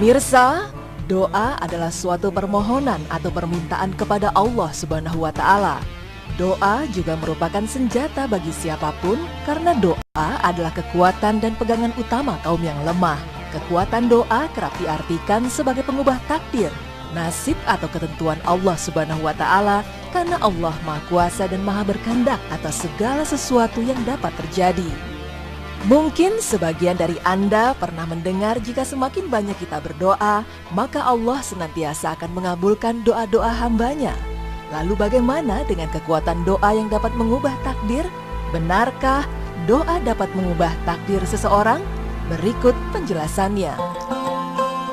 Pemirsa, doa adalah suatu permohonan atau permintaan kepada Allah Subhanahu wa Ta'ala. Doa juga merupakan senjata bagi siapapun karena doa adalah kekuatan dan pegangan utama kaum yang lemah. Kekuatan doa kerap diartikan sebagai pengubah takdir, nasib atau ketentuan Allah Subhanahu wa Ta'ala karena Allah Maha Kuasa dan Maha Berkehendak atas segala sesuatu yang dapat terjadi. Mungkin sebagian dari Anda pernah mendengar jika semakin banyak kita berdoa, maka Allah senantiasa akan mengabulkan doa-doa hambanya. Lalu bagaimana dengan kekuatan doa yang dapat mengubah takdir? Benarkah doa dapat mengubah takdir seseorang? Berikut penjelasannya.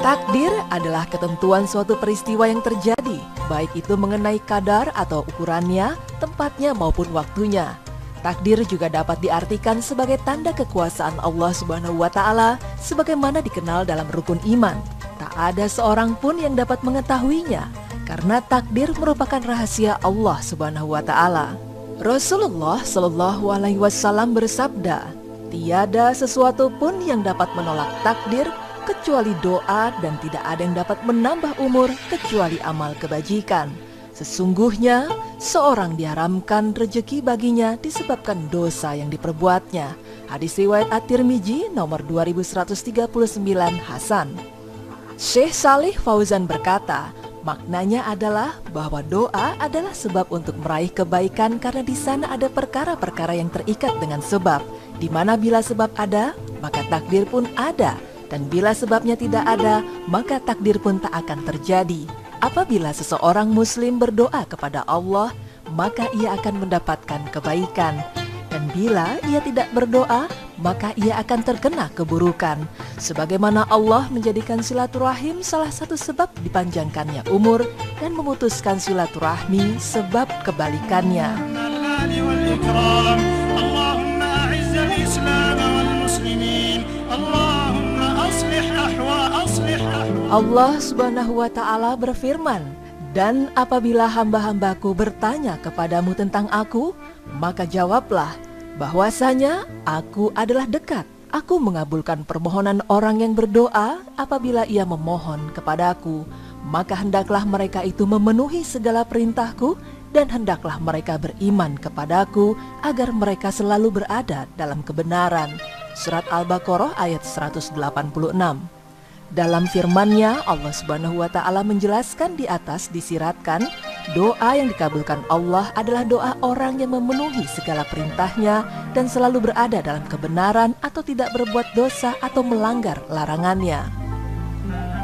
Takdir adalah ketentuan suatu peristiwa yang terjadi, baik itu mengenai kadar atau ukurannya, tempatnya maupun waktunya. Takdir juga dapat diartikan sebagai tanda kekuasaan Allah Subhanahu wa Ta'ala sebagaimana dikenal dalam rukun iman. Tak ada seorang pun yang dapat mengetahuinya karena takdir merupakan rahasia Allah Subhanahu wa Ta'ala. Rasulullah Shallallahu alaihi wasallam bersabda, "Tiada sesuatu pun yang dapat menolak takdir kecuali doa dan tidak ada yang dapat menambah umur kecuali amal kebajikan. Sesungguhnya seorang diharamkan rezeki baginya disebabkan dosa yang diperbuatnya." Hadis riwayat At-Tirmidzi nomor 2139 Hasan. Syekh Shalih Fauzan berkata, maknanya adalah bahwa doa adalah sebab untuk meraih kebaikan karena di sana ada perkara-perkara yang terikat dengan sebab, di mana bila sebab ada, maka takdir pun ada, dan bila sebabnya tidak ada, maka takdir pun tak akan terjadi. Apabila seseorang muslim berdoa kepada Allah, maka ia akan mendapatkan kebaikan. Dan bila ia tidak berdoa, maka ia akan terkena keburukan. Sebagaimana Allah menjadikan silaturahim salah satu sebab dipanjangkannya umur dan memutuskan silaturahmi sebab kebalikannya. Allah Subhanahu wa Ta'ala berfirman, "Dan apabila hamba-hambaku bertanya kepadamu tentang aku, maka jawablah bahwasanya aku adalah dekat. Aku mengabulkan permohonan orang yang berdoa apabila ia memohon kepadaku. Maka hendaklah mereka itu memenuhi segala perintahku dan hendaklah mereka beriman kepadaku agar mereka selalu berada dalam kebenaran." Surat Al-Baqarah ayat 186. Dalam firman-Nya, Allah Subhanahu wa Ta'ala menjelaskan di atas disiratkan, doa yang dikabulkan Allah adalah doa orang yang memenuhi segala perintahnya dan selalu berada dalam kebenaran atau tidak berbuat dosa atau melanggar larangannya.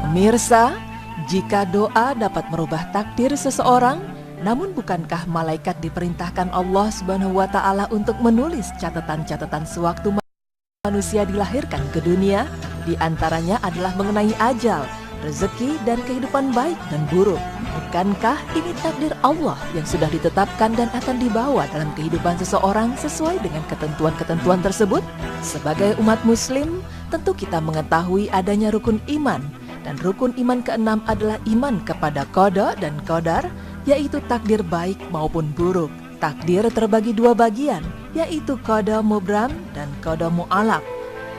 Pemirsa, jika doa dapat merubah takdir seseorang, namun bukankah malaikat diperintahkan Allah Subhanahu wa Ta'ala untuk menulis catatan-catatan sewaktu manusia dilahirkan ke dunia? Di antaranya adalah mengenai ajal, rezeki, dan kehidupan baik dan buruk. Bukankah ini takdir Allah yang sudah ditetapkan dan akan dibawa dalam kehidupan seseorang sesuai dengan ketentuan-ketentuan tersebut? Sebagai umat muslim, tentu kita mengetahui adanya rukun iman. Dan rukun iman keenam adalah iman kepada qada dan qadar, yaitu takdir baik maupun buruk. Takdir terbagi dua bagian, yaitu qada mubram dan qada mu'allaq.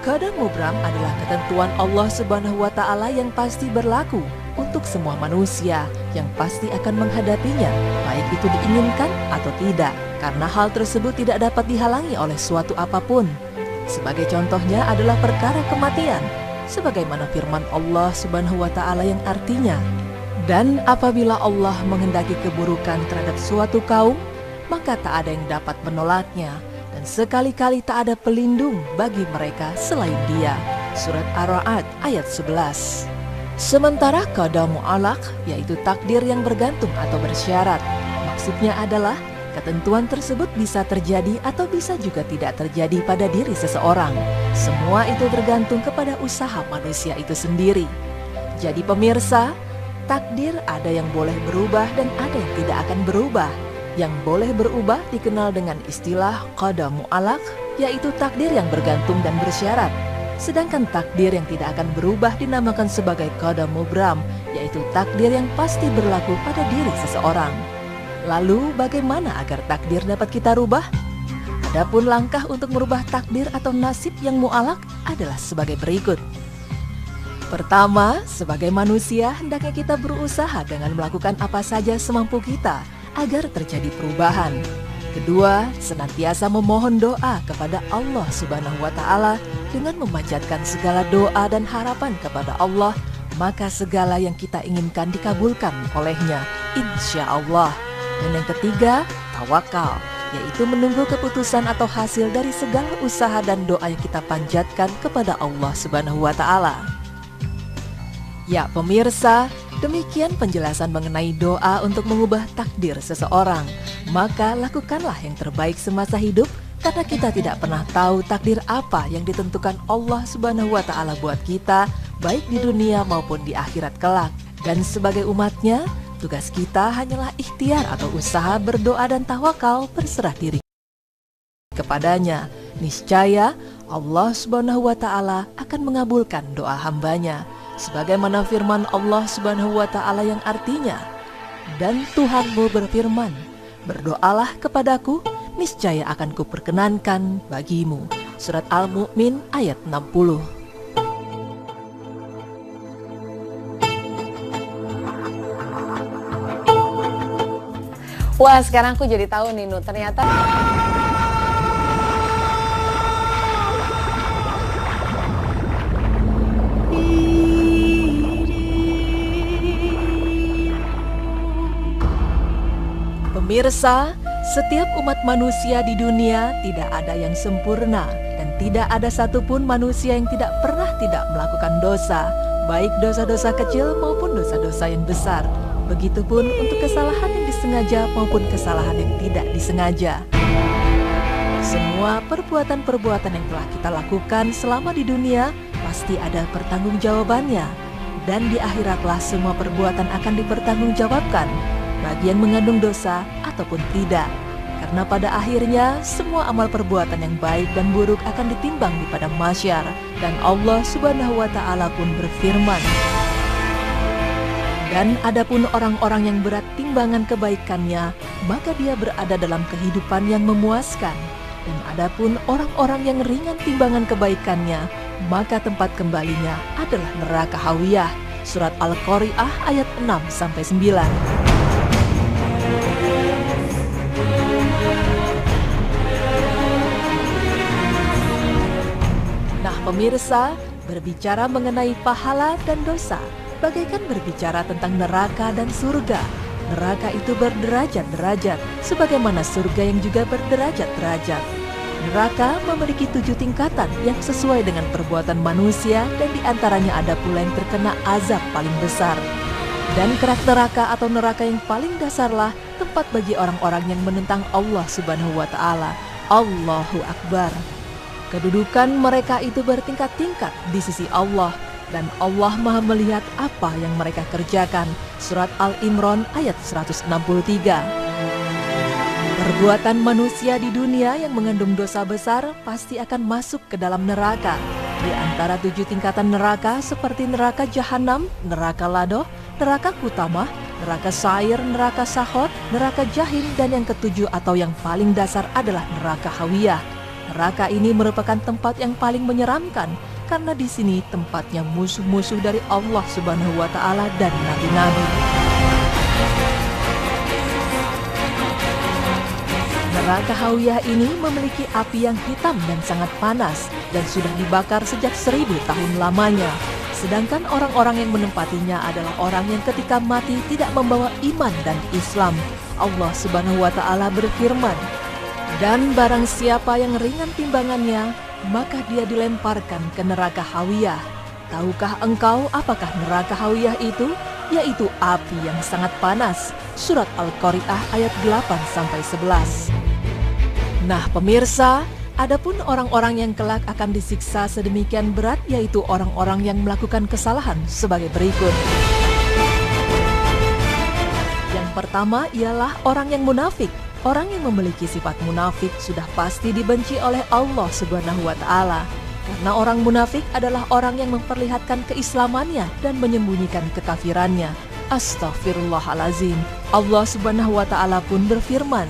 Qada mubram adalah ketentuan Allah Subhanahu wa Ta'ala yang pasti berlaku untuk semua manusia yang pasti akan menghadapinya, baik itu diinginkan atau tidak, karena hal tersebut tidak dapat dihalangi oleh suatu apapun. Sebagai contohnya adalah perkara kematian, sebagaimana firman Allah Subhanahu wa Ta'ala yang artinya, "Dan apabila Allah menghendaki keburukan terhadap suatu kaum, maka tak ada yang dapat menolaknya, dan sekali-kali tak ada pelindung bagi mereka selain Dia." Surat Ar-Ra'd ayat 11. Sementara qada mu'allaq, yaitu takdir yang bergantung atau bersyarat. Maksudnya adalah ketentuan tersebut bisa terjadi atau bisa juga tidak terjadi pada diri seseorang. Semua itu tergantung kepada usaha manusia itu sendiri. Jadi pemirsa, takdir ada yang boleh berubah dan ada yang tidak akan berubah. Yang boleh berubah dikenal dengan istilah qada mu'allaq, yaitu takdir yang bergantung dan bersyarat. Sedangkan takdir yang tidak akan berubah dinamakan sebagai qada mubram, yaitu takdir yang pasti berlaku pada diri seseorang. Lalu bagaimana agar takdir dapat kita rubah? Adapun langkah untuk merubah takdir atau nasib yang mu'allaq adalah sebagai berikut. Pertama, sebagai manusia hendaknya kita berusaha dengan melakukan apa saja semampu kita agar terjadi perubahan. Kedua, senantiasa memohon doa kepada Allah Subhanahu wa Ta'ala dengan memanjatkan segala doa dan harapan kepada Allah, maka segala yang kita inginkan dikabulkan olehnya, insya Allah. Dan yang ketiga, tawakal, yaitu menunggu keputusan atau hasil dari segala usaha dan doa yang kita panjatkan kepada Allah Subhanahu wa Ta'ala. Ya pemirsa, demikian penjelasan mengenai doa untuk mengubah takdir seseorang. Maka lakukanlah yang terbaik semasa hidup, karena kita tidak pernah tahu takdir apa yang ditentukan Allah Subhanahu wa Ta'ala buat kita, baik di dunia maupun di akhirat kelak. Dan sebagai umatnya, tugas kita hanyalah ikhtiar atau usaha berdoa dan tawakal berserah diri kepadanya. Niscaya Allah Subhanahu wa Ta'ala akan mengabulkan doa hambanya, sebagaimana firman Allah Subhanahu wa Ta'ala yang artinya, dan Tuhanmu berfirman, berdoalah kepadaku, niscaya akan kuperkenankan bagimu. Surat Al-Mu'min ayat 60. Wah, sekarang aku jadi tahu nih, Nu, ternyata Pemirsa, setiap umat manusia di dunia tidak ada yang sempurna dan tidak ada satupun manusia yang tidak pernah tidak melakukan dosa, baik dosa-dosa kecil maupun dosa-dosa yang besar. Begitupun untuk kesalahan yang disengaja maupun kesalahan yang tidak disengaja. Semua perbuatan-perbuatan yang telah kita lakukan selama di dunia pasti ada pertanggungjawabannya, dan di akhiratlah semua perbuatan akan dipertanggungjawabkan, bagi yang mengandung dosa ataupun tidak. Karena pada akhirnya semua amal perbuatan yang baik dan buruk akan ditimbang di padang mahsyar, dan Allah Subhanahu wa Ta'ala pun berfirman, dan adapun orang-orang yang berat timbangan kebaikannya, maka dia berada dalam kehidupan yang memuaskan. Dan adapun orang-orang yang ringan timbangan kebaikannya, maka tempat kembalinya adalah neraka hawiyah. Surat Al-Qari'ah ayat 6-9. Nah pemirsa, berbicara mengenai pahala dan dosa bagaikan berbicara tentang neraka dan surga. Neraka itu berderajat-derajat, sebagaimana surga yang juga berderajat-derajat. Neraka memiliki 7 tingkatan yang sesuai dengan perbuatan manusia, dan diantaranya ada pula yang terkena azab paling besar. Dan kerak neraka atau neraka yang paling dasarlah tempat bagi orang-orang yang menentang Allah Subhanahu wa Ta'ala. Allahu Akbar. Kedudukan mereka itu bertingkat-tingkat di sisi Allah, dan Allah Maha melihat apa yang mereka kerjakan. Surat Al-Imran ayat 163. Perbuatan manusia di dunia yang mengandung dosa besar pasti akan masuk ke dalam neraka. Di antara 7 tingkatan neraka seperti neraka Jahanam, neraka Ladoh, neraka Kutamah, neraka Sair, neraka Sahot, neraka Jahim, dan yang ketujuh atau yang paling dasar adalah neraka Hawiyah. Neraka ini merupakan tempat yang paling menyeramkan, karena di sini tempatnya musuh-musuh dari Allah Subhanahu wa Ta'ala dan nabi-nabi. Neraka Hawiyah ini memiliki api yang hitam dan sangat panas, dan sudah dibakar sejak 1000 tahun lamanya. Sedangkan orang-orang yang menempatinya adalah orang yang ketika mati tidak membawa iman dan Islam. Allah Subhanahu wa Ta'ala berfirman, dan barang siapa yang ringan timbangannya, maka dia dilemparkan ke neraka Hawiyah. Tahukah engkau apakah neraka Hawiyah itu? Yaitu api yang sangat panas. Surat Al-Qari'ah ayat 8-11. Nah pemirsa, adapun orang-orang yang kelak akan disiksa sedemikian berat, yaitu orang-orang yang melakukan kesalahan sebagai berikut. Yang pertama ialah orang yang munafik. Orang yang memiliki sifat munafik sudah pasti dibenci oleh Allah Subhanahu wa Ta'ala. Karena orang munafik adalah orang yang memperlihatkan keislamannya dan menyembunyikan kekafirannya. Astaghfirullahalazim. Allah Subhanahu wa Ta'ala pun berfirman,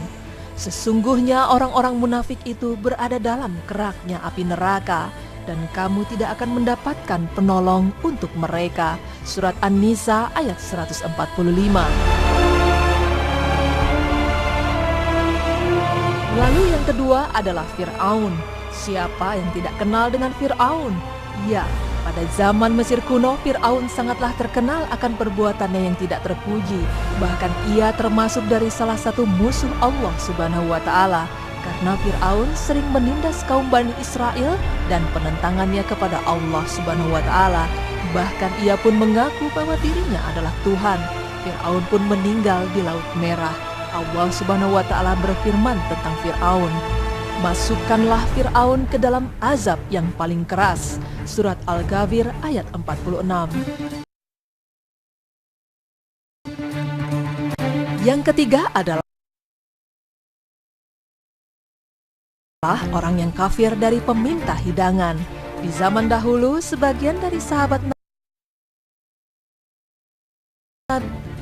sesungguhnya orang-orang munafik itu berada dalam keraknya api neraka, dan kamu tidak akan mendapatkan penolong untuk mereka. Surat An-Nisa ayat 145. Lalu yang kedua adalah Fir'aun. Siapa yang tidak kenal dengan Fir'aun? Ya, pada zaman Mesir kuno, Fir'aun sangatlah terkenal akan perbuatannya yang tidak terpuji. Bahkan ia termasuk dari salah satu musuh Allah Subhanahu wa Ta'ala, karena Fir'aun sering menindas kaum Bani Israel dan penentangannya kepada Allah Subhanahu wa Ta'ala. Bahkan ia pun mengaku bahwa dirinya adalah Tuhan. Fir'aun pun meninggal di Laut Merah. Allah Subhanahu wa Ta'ala berfirman tentang Fir'aun, "Masukkanlah Fir'aun ke dalam azab yang paling keras." Surat Al-Ghafir ayat 46. Yang ketiga adalah orang yang kafir dari peminta hidangan. Di zaman dahulu, sebagian dari sahabat Nabi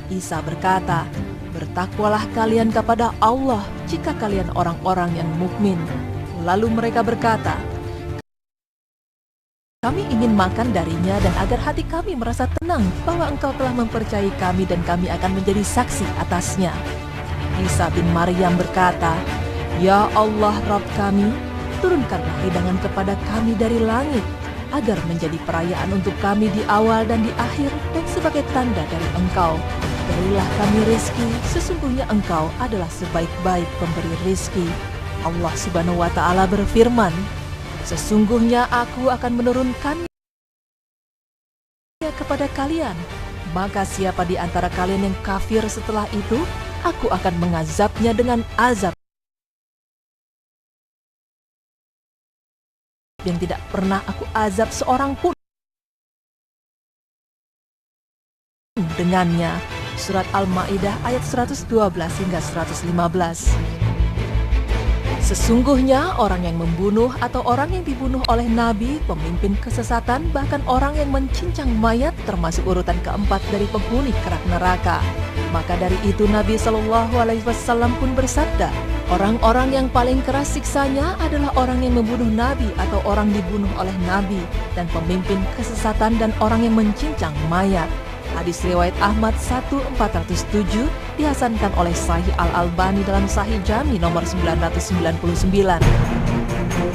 Isa berkata, "Bertakwalah kalian kepada Allah jika kalian orang-orang yang mukmin." Lalu mereka berkata, "Kami ingin makan darinya dan agar hati kami merasa tenang bahwa engkau telah mempercayai kami dan kami akan menjadi saksi atasnya." Isa bin Maryam berkata, "Ya Allah Rabb kami, turunkanlah hidangan kepada kami dari langit, agar menjadi perayaan untuk kami di awal dan di akhir dan sebagai tanda dari engkau. Berilah kami rizki, sesungguhnya engkau adalah sebaik-baik pemberi rizki." Allah Subhanahu wa Ta'ala berfirman, "Sesungguhnya aku akan menurunkannya kepada kalian, maka siapa di antara kalian yang kafir setelah itu, aku akan mengazabnya dengan azab yang tidak pernah aku azab seorang pun dengannya." Surat Al-Maidah ayat 112 hingga 115. Sesungguhnya orang yang membunuh atau orang yang dibunuh oleh Nabi, pemimpin kesesatan, bahkan orang yang mencincang mayat termasuk urutan keempat dari penghuni kerak neraka. Maka dari itu Nabi SAW pun bersabda, orang-orang yang paling keras siksanya adalah orang yang membunuh Nabi atau orang dibunuh oleh Nabi, dan pemimpin kesesatan dan orang yang mencincang mayat. Hadis riwayat Ahmad 1407 dihasankan oleh Sahih Al-Albani dalam Sahih Jami nomor 999.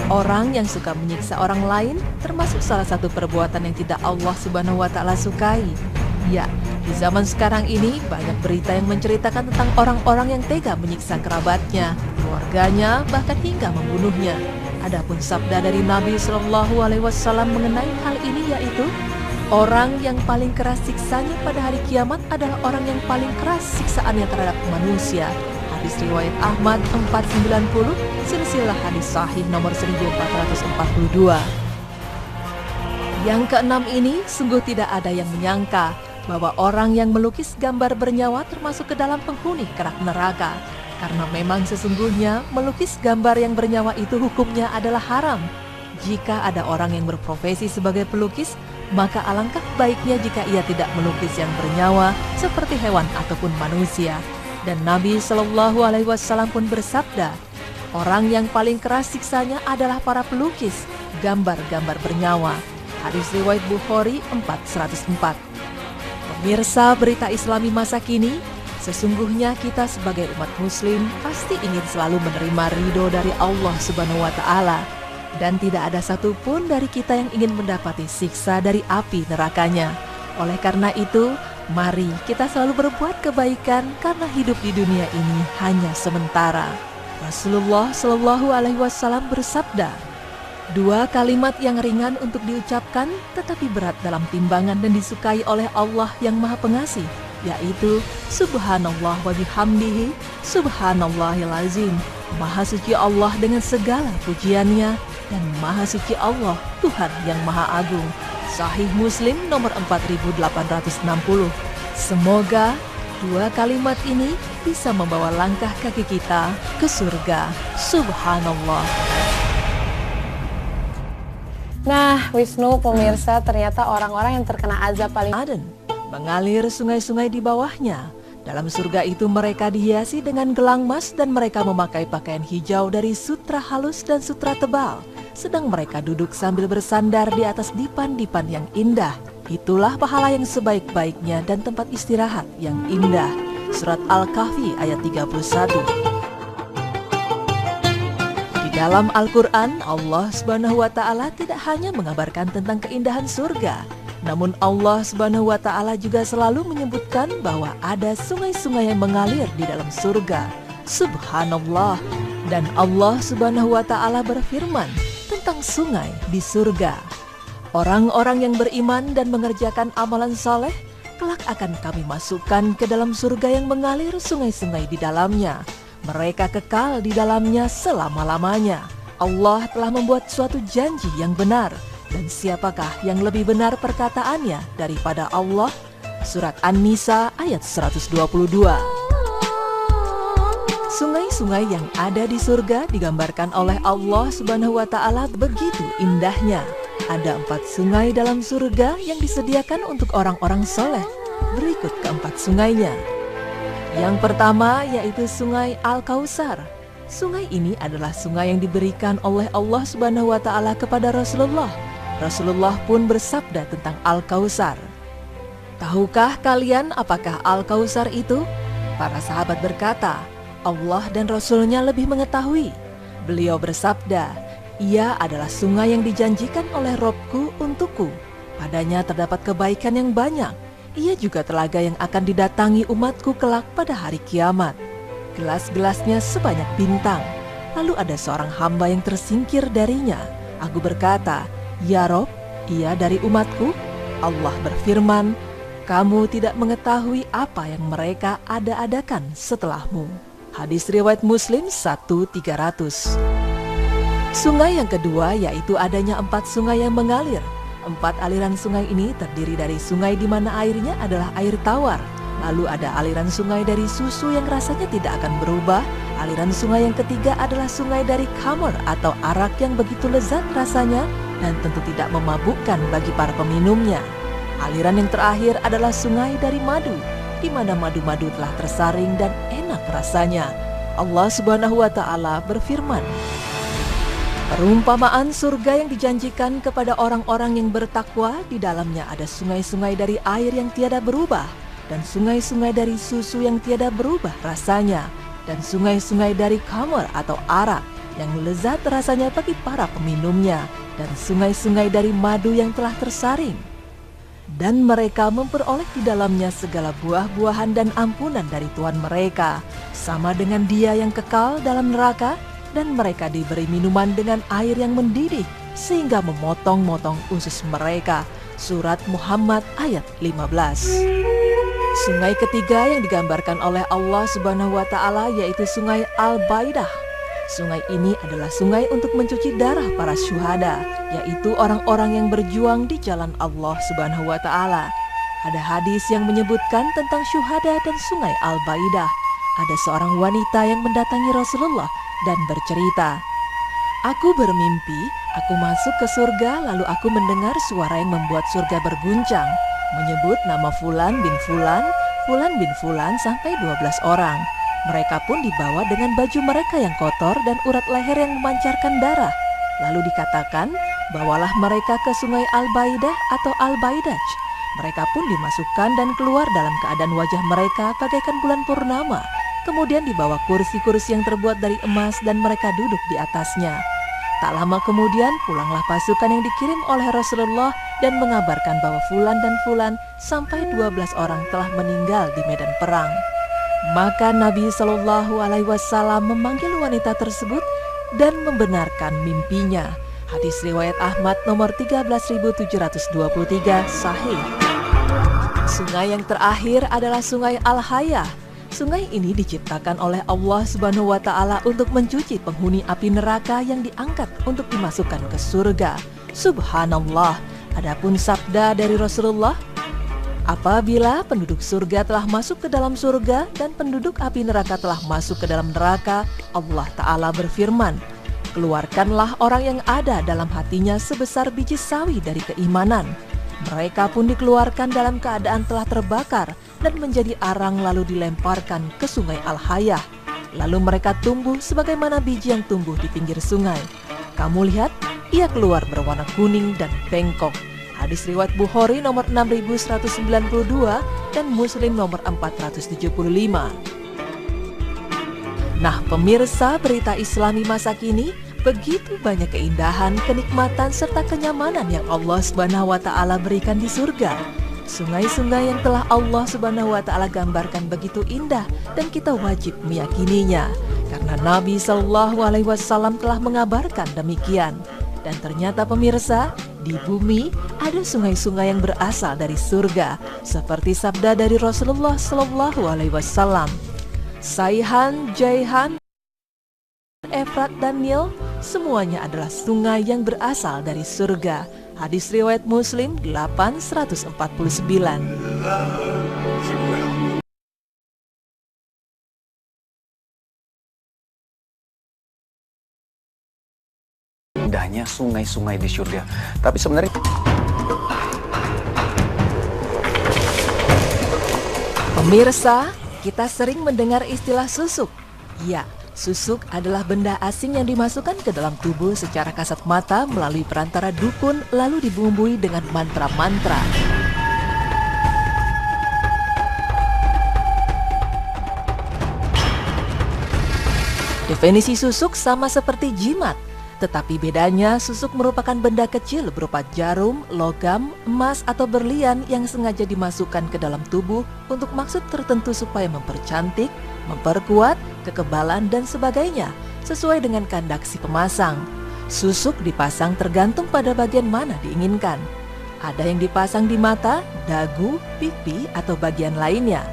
Orang yang suka menyiksa orang lain termasuk salah satu perbuatan yang tidak Allah Subhanahu wa Ta'ala sukai. Ya, di zaman sekarang ini banyak berita yang menceritakan tentang orang-orang yang tega menyiksa kerabatnya, keluarganya, bahkan hingga membunuhnya. Adapun sabda dari Nabi SAW mengenai hal ini yaitu, orang yang paling keras siksanya pada hari kiamat adalah orang yang paling keras siksaannya terhadap manusia. Hadis riwayat Ahmad 490, silsilah hadis sahih nomor 1442. Yang keenam ini sungguh tidak ada yang menyangka bahwa orang yang melukis gambar bernyawa termasuk ke dalam penghuni kerak neraka. Karena memang sesungguhnya melukis gambar yang bernyawa itu hukumnya adalah haram. Jika ada orang yang berprofesi sebagai pelukis, maka alangkah baiknya jika ia tidak melukis yang bernyawa seperti hewan ataupun manusia. Dan Nabi SAW pun bersabda, orang yang paling keras siksanya adalah para pelukis gambar-gambar bernyawa. Hadis riwayat Bukhari 4104. Pemirsa berita Islami masa kini, sesungguhnya kita sebagai umat muslim pasti ingin selalu menerima ridho dari Allah Subhanahu wa Ta'ala. Dan tidak ada satupun dari kita yang ingin mendapati siksa dari api nerakanya. Oleh karena itu, mari kita selalu berbuat kebaikan karena hidup di dunia ini hanya sementara. Rasulullah SAW bersabda, "Dua kalimat yang ringan untuk diucapkan tetapi berat dalam timbangan dan disukai oleh Allah yang Maha Pengasih, yaitu Subhanallah wa bihamdihi, Subhanallahil azim." Maha suci Allah dengan segala pujiannya, dan Maha suci Allah, Tuhan yang Maha Agung. Sahih Muslim nomor 4860. Semoga dua kalimat ini bisa membawa langkah kaki kita ke surga. Subhanallah. Nah, Wisnu, pemirsa, ternyata orang-orang yang terkena azab paling Aden, mengalir sungai-sungai di bawahnya. Dalam surga itu mereka dihiasi dengan gelang emas dan mereka memakai pakaian hijau dari sutra halus dan sutra tebal. sedang mereka duduk sambil bersandar di atas dipan-dipan yang indah. Itulah pahala yang sebaik-baiknya dan tempat istirahat yang indah. Surat Al-Kahfi ayat 31. Di dalam Al-Quran, Allah Subhanahu wa Ta'ala tidak hanya mengabarkan tentang keindahan surga, namun Allah Subhanahu wa Ta'ala juga selalu menyebutkan bahwa ada sungai-sungai yang mengalir di dalam surga. Subhanallah. Dan Allah Subhanahu wa Ta'ala berfirman tentang sungai di surga. Orang-orang yang beriman dan mengerjakan amalan saleh, kelak akan kami masukkan ke dalam surga yang mengalir sungai-sungai di dalamnya. Mereka kekal di dalamnya selama-lamanya. Allah telah membuat suatu janji yang benar. Dan siapakah yang lebih benar perkataannya daripada Allah? Surat An-Nisa ayat 122. Sungai-sungai yang ada di surga digambarkan oleh Allah Subhanahu wa Ta'ala begitu indahnya. Ada 4 sungai dalam surga yang disediakan untuk orang-orang soleh. Berikut keempat sungainya. Yang pertama yaitu Sungai Al-Kautsar. Sungai ini adalah sungai yang diberikan oleh Allah Subhanahu wa Ta'ala kepada Rasulullah. Rasulullah pun bersabda tentang Al-Kautsar. Tahukah kalian apakah Al-Kautsar itu? Para sahabat berkata, Allah dan Rasulnya lebih mengetahui. Beliau bersabda, ia adalah sungai yang dijanjikan oleh Robku untukku. Padanya terdapat kebaikan yang banyak. Ia juga telaga yang akan didatangi umatku kelak pada hari kiamat. Gelas-gelasnya sebanyak bintang. Lalu ada seorang hamba yang tersingkir darinya. Aku berkata, ya Rob, ia dari umatku. Allah berfirman, kamu tidak mengetahui apa yang mereka ada-adakan setelahmu. Hadis riwayat Muslim 1300. Sungai yang kedua yaitu adanya 4 sungai yang mengalir. 4 aliran sungai ini terdiri dari sungai di mana airnya adalah air tawar. Lalu ada aliran sungai dari susu yang rasanya tidak akan berubah. Aliran sungai yang ketiga adalah sungai dari khamr atau arak yang begitu lezat rasanya dan tentu tidak memabukkan bagi para peminumnya. Aliran yang terakhir adalah sungai dari madu, di mana madu-madu telah tersaring dan enak rasanya. Allah Subhanahu wa Ta'ala berfirman, perumpamaan surga yang dijanjikan kepada orang-orang yang bertakwa, di dalamnya ada sungai-sungai dari air yang tiada berubah, dan sungai-sungai dari susu yang tiada berubah rasanya, dan sungai-sungai dari khamr atau arak yang lezat rasanya bagi para peminumnya, dan sungai-sungai dari madu yang telah tersaring. Dan mereka memperoleh di dalamnya segala buah-buahan dan ampunan dari Tuhan mereka, sama dengan dia yang kekal dalam neraka, dan mereka diberi minuman dengan air yang mendidih, sehingga memotong-motong usus mereka. Surat Muhammad ayat 15. Sungai ketiga yang digambarkan oleh Allah Subhanahu wa Ta'ala yaitu Sungai Al-Baidah. Sungai ini adalah sungai untuk mencuci darah para syuhada, yaitu orang-orang yang berjuang di jalan Allah Subhanahu wa Ta'ala. Ada hadis yang menyebutkan tentang syuhada dan Sungai Al-Baidah. Ada seorang wanita yang mendatangi Rasulullah dan bercerita, aku bermimpi, aku masuk ke surga lalu aku mendengar suara yang membuat surga berguncang, menyebut nama Fulan bin Fulan, Fulan bin Fulan sampai 12 orang. Mereka pun dibawa dengan baju mereka yang kotor dan urat leher yang memancarkan darah. Lalu dikatakan, bawalah mereka ke Sungai Al-Baidah atau Al-Baidaj. Mereka pun dimasukkan dan keluar dalam keadaan wajah mereka bagaikan bulan purnama. Kemudian dibawa kursi-kursi yang terbuat dari emas dan mereka duduk di atasnya. Tak lama kemudian pulanglah pasukan yang dikirim oleh Rasulullah dan mengabarkan bahwa Fulan dan Fulan sampai 12 orang telah meninggal di medan perang. Maka Nabi Shallallahu Alaihi Wasallam memanggil wanita tersebut dan membenarkan mimpinya. Hadis riwayat Ahmad nomor 13.723 sahih. Sungai yang terakhir adalah Sungai Al-Hayah. Sungai ini diciptakan oleh Allah Subhanahu wa Ta'ala untuk mencuci penghuni api neraka yang diangkat untuk dimasukkan ke surga. Subhanallah. Adapun sabda dari Rasulullah, apabila penduduk surga telah masuk ke dalam surga dan penduduk api neraka telah masuk ke dalam neraka, Allah Ta'ala berfirman, keluarkanlah orang yang ada dalam hatinya sebesar biji sawi dari keimanan. Mereka pun dikeluarkan dalam keadaan telah terbakar dan menjadi arang lalu dilemparkan ke Sungai Al-Hayah. Lalu mereka tumbuh sebagaimana biji yang tumbuh di pinggir sungai. Kamu lihat, ia keluar berwarna kuning dan bengkok. Hadis riwayat Bukhari nomor 6192 dan Muslim nomor 475. Nah pemirsa, berita Islami masa kini, begitu banyak keindahan, kenikmatan, serta kenyamanan yang Allah Subhanahu wa Ta'ala berikan di surga. Sungai-sungai yang telah Allah Subhanahu wa Ta'ala gambarkan begitu indah, dan kita wajib meyakininya, karena Nabi Shallallahu Alaihi Wasallam telah mengabarkan demikian. Dan ternyata pemirsa, di bumi ada sungai-sungai yang berasal dari surga, seperti sabda dari Rasulullah Shallallahu Alaihi Wasallam. Saihan, Jaihan, Efrat dan Nil, semuanya adalah sungai yang berasal dari surga. Hadis riwayat Muslim 849. Indahnya sungai-sungai di surga. Tapi sebenarnya pemirsa, kita sering mendengar istilah susuk. Ya, susuk adalah benda asing yang dimasukkan ke dalam tubuh secara kasat mata melalui perantara dukun, lalu dibumbui dengan mantra-mantra. Definisi susuk sama seperti jimat, tetapi bedanya susuk merupakan benda kecil berupa jarum, logam, emas atau berlian yang sengaja dimasukkan ke dalam tubuh untuk maksud tertentu supaya mempercantik, memperkuat, kekebalan, dan sebagainya sesuai dengan kehendak si pemasang. Susuk dipasang tergantung pada bagian mana diinginkan. Ada yang dipasang di mata, dagu, pipi, atau bagian lainnya.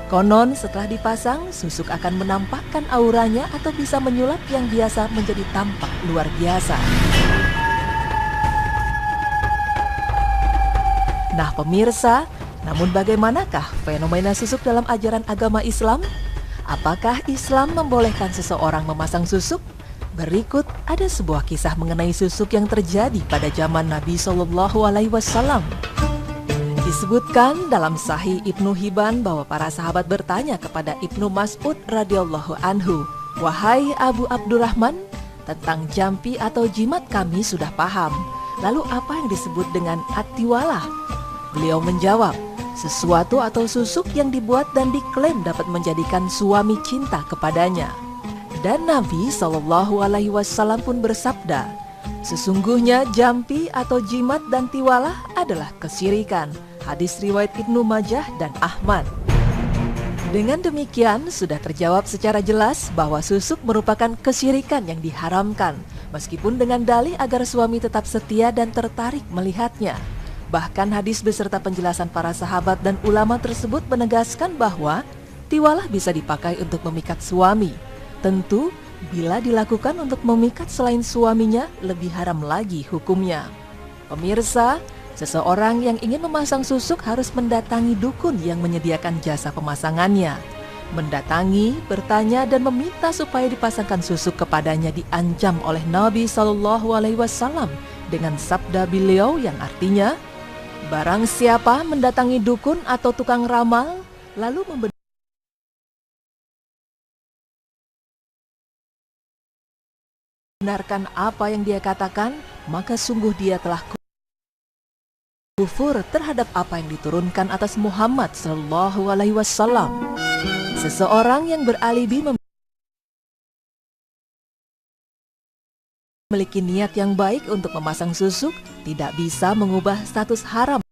Konon setelah dipasang, susuk akan menampakkan auranya atau bisa menyulap yang biasa menjadi tampak luar biasa. Nah pemirsa, namun bagaimanakah fenomena susuk dalam ajaran agama Islam? Apakah Islam membolehkan seseorang memasang susuk? Berikut ada sebuah kisah mengenai susuk yang terjadi pada zaman Nabi Shallallahu Alaihi Wasallam. Disebutkan dalam Sahih Ibnu Hibban bahwa para sahabat bertanya kepada Ibnu Mas'ud radhiyallahu anhu, "Wahai Abu Abdurrahman, tentang jampi atau jimat kami sudah paham. Lalu apa yang disebut dengan atiwalah?" Beliau menjawab, "Sesuatu atau susuk yang dibuat dan diklaim dapat menjadikan suami cinta kepadanya." Dan Nabi Shallallahu Alaihi Wasallam pun bersabda, "Sesungguhnya jampi atau jimat dan tiwalah adalah kesyirikan." Hadis riwayat Ibnu Majah dan Ahmad. Dengan demikian sudah terjawab secara jelas bahwa susuk merupakan kesyirikan yang diharamkan, meskipun dengan dalih agar suami tetap setia dan tertarik melihatnya. Bahkan hadis beserta penjelasan para sahabat dan ulama tersebut menegaskan bahwa tiwalah bisa dipakai untuk memikat suami. Tentu bila dilakukan untuk memikat selain suaminya, lebih haram lagi hukumnya. Pemirsa, seseorang yang ingin memasang susuk harus mendatangi dukun yang menyediakan jasa pemasangannya. Mendatangi, bertanya, dan meminta supaya dipasangkan susuk kepadanya diancam oleh Nabi Shallallahu Alaihi Wasallam dengan sabda beliau yang artinya, "Barang siapa mendatangi dukun atau tukang ramal, lalu membenarkan apa yang dia katakan, maka sungguh dia telah kufur terhadap apa yang diturunkan atas Muhammad Sallallahu Alaihi Wasallam." Seseorang yang beralibi memiliki niat yang baik untuk memasang susuk tidak bisa mengubah status haram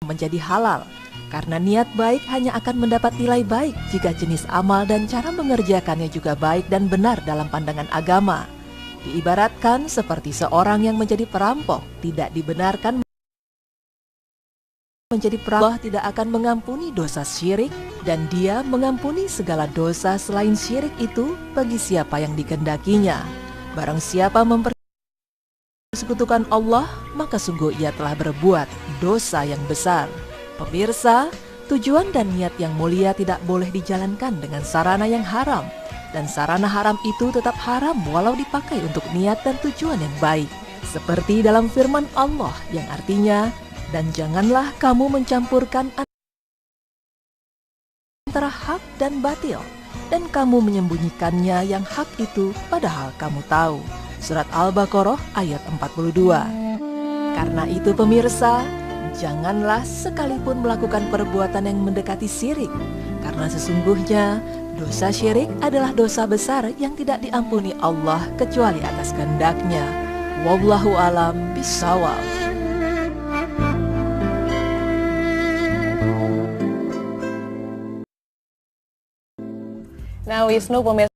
menjadi halal, karena niat baik hanya akan mendapat nilai baik jika jenis amal dan cara mengerjakannya juga baik dan benar dalam pandangan agama. Diibaratkan seperti seorang yang menjadi perampok tidak dibenarkan menjadi perampok. Allah tidak akan mengampuni dosa syirik, dan Dia mengampuni segala dosa selain syirik itu bagi siapa yang dikehendakinya. Barang siapa mempersekutukan Allah, maka sungguh ia telah berbuat dosa yang besar. Pemirsa, tujuan dan niat yang mulia tidak boleh dijalankan dengan sarana yang haram, dan sarana haram itu tetap haram walau dipakai untuk niat dan tujuan yang baik. Seperti dalam firman Allah yang artinya, "Dan janganlah kamu mencampurkan antara hak dan batil, dan kamu menyembunyikannya yang hak itu padahal kamu tahu." Surat Al-Baqarah ayat 42. Karena itu pemirsa, janganlah sekalipun melakukan perbuatan yang mendekati syirik, karena sesungguhnya dosa syirik adalah dosa besar yang tidak diampuni Allah kecuali atas kehendaknya. Wallahu alam bishawab. Nah, Wisnu, pemirsa